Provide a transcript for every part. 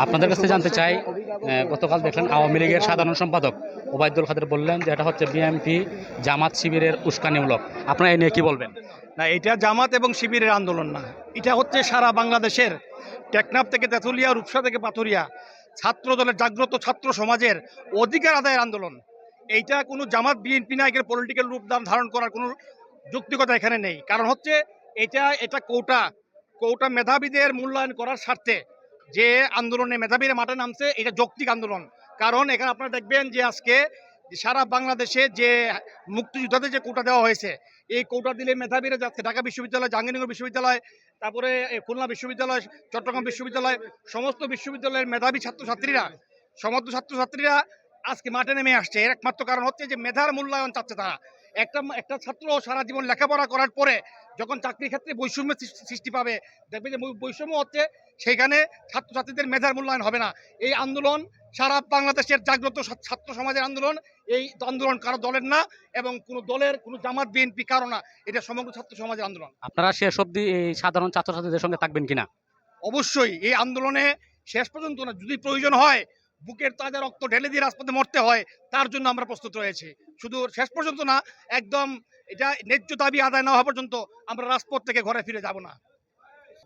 আপনাদের কাছে জানতে চাই, গতকাল দেখলেন আওয়ামী লীগের সাধারণ সম্পাদক ওবায়দুল কাদের বললেন যে এটা হচ্ছে বিএনপি জামাত শিবিরের উস্কানিমূলক। আপনারা এই নিয়ে কি বলবেন? না, এটা জামাত এবং শিবিরের আন্দোলন না, এটা হচ্ছে সারা বাংলাদেশের টেকনাফ থেকে তেঁতুলিয়া, রূপসা থেকে পাথুরিয়া ছাত্র দলের, জাগ্রত ছাত্র সমাজের অধিকার আদায়ের আন্দোলন। এইটা কোনো জামাত বিএনপি না, এর পলিটিক্যাল রূপ ধারণ করার কোনো যৌক্তিকতা এখানে নেই। কারণ হচ্ছে এটা কোটা মেধাবীদের মূল্যায়ন করার স্বার্থে যে আন্দোলনে মেধাবীরা মাঠে নামছে, এটা যৌক্তিক আন্দোলন। কারণ এখানে আপনারা দেখবেন যে আজকে সারা বাংলাদেশে যে মুক্তিযোদ্ধাদের যে কোটা দেওয়া হয়েছে, এই কোটা দিলে মেধাবীরা যাচ্ছে ঢাকা বিশ্ববিদ্যালয়, জাহাঙ্গীরনগর বিশ্ববিদ্যালয়, তারপরে খুলনা বিশ্ববিদ্যালয়, চট্টগ্রাম বিশ্ববিদ্যালয়, সমস্ত বিশ্ববিদ্যালয়ের মেধাবী ছাত্রছাত্রীরা আজকে মাঠে নেমে আসছে। এর একমাত্র কারণ হচ্ছে যে মেধার মূল্যায়ন চাচ্ছে তারা। একটা ছাত্র সারা জীবন লেখাপড়া করার পরে যখন চাকরির ক্ষেত্রে বৈষম্যের সৃষ্টি পাবে, দেখবে যে বৈষম্য হচ্ছে, সেখানে ছাত্রছাত্রীদের মেধার মূল্যায়ন হবে না। এই আন্দোলন সারা বাংলাদেশের জাগ্রত ছাত্র সমাজের আন্দোলন। এই আন্দোলন কারো দলের না, এবং কোনো দলের, কোনো জামাত বিএনপি কারো না, এটা সমগ্র ছাত্র সমাজের আন্দোলন। আপনারা শেষ অবধি এই সাধারণ ছাত্রছাত্রীদের সঙ্গে থাকবেন কিনা? অবশ্যই এই আন্দোলনে শেষ পর্যন্ত না, যদি প্রয়োজন হয় বুকের তাজা রক্ত ঢেলে দিয়ে রাজপথে মরতে হয়, তার জন্য আমরা প্রস্তুত রয়েছি। শুধু শেষ পর্যন্ত না, একদম এটা ন্যায্য দাবি আদায় না হওয়া পর্যন্ত আমরা রাজপথ থেকে ঘরে ফিরে যাব না।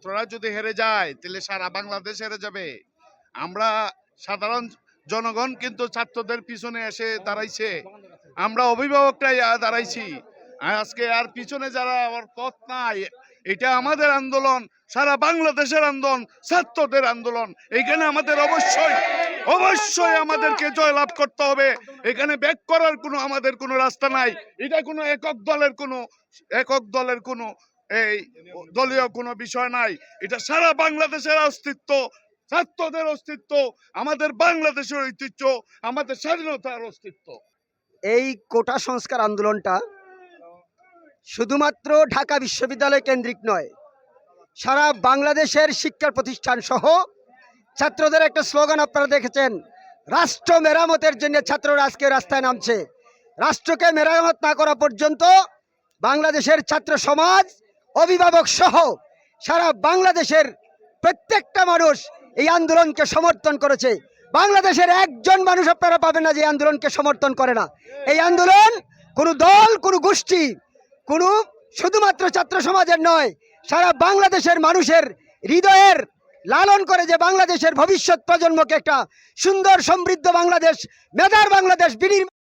তোরা যদি হেরে যায় তাহলে সারা বাংলাদেশ হেরে যাবে। আমরা সাধারণ জনগণ কিন্তু ছাত্রদের পিছনে এসে দাঁড়াইছে, আমরা অভিভাবকরাই দাঁড়াইছি। আজকে আর পিছনে যারা আমার পথ নাই, এটা আমাদের আন্দোলন, সারা বাংলাদেশের আন্দোলন, ছাত্রদের আন্দোলন। এখানে আমাদের অবশ্যই আমাদেরকে জয়লাভ করতে হবে। এখানে ব্যাক করার আমাদের কোনো রাস্তা নাই। এটা কোনো একক দলের কোনো এই দলীয় কোনো বিষয় নাই। এটা সারা বাংলাদেশের অস্তিত্ব, ছাত্রদের অস্তিত্ব, আমাদের বাংলাদেশের ঐতিহ্য, আমাদের স্বাধীনতার অস্তিত্ব। এই কোটা সংস্কার আন্দোলনটা শুধুমাত্র ঢাকা বিশ্ববিদ্যালয় কেন্দ্রিক নয়, সারা বাংলাদেশের শিক্ষা প্রতিষ্ঠান সহ ছাত্রদের একটা স্লোগান আপনারা দেখেছেন, রাষ্ট্র মেরামতের জন্য ছাত্ররা আজকে রাস্তায় নামছে। রাষ্ট্রকে মেরামত না করা পর্যন্ত বাংলাদেশের ছাত্র সমাজ, অভিভাবক সহ সারা বাংলাদেশের প্রত্যেকটা মানুষ এই আন্দোলনকে সমর্থন করেছে। বাংলাদেশের একজন মানুষ আপনারা পাবেন না যে আন্দোলনকে সমর্থন করে না। এই আন্দোলন কোনো দল, কোনো গোষ্ঠী, কোনো শুধুমাত্র ছাত্র সমাজের নয়, সারা বাংলাদেশের মানুষের হৃদয়ের লালন করে, যে বাংলাদেশের ভবিষ্যৎ প্রজন্মকে একটা সুন্দর সমৃদ্ধ বাংলাদেশ, মেধার বাংলাদেশ বিনির্মাণ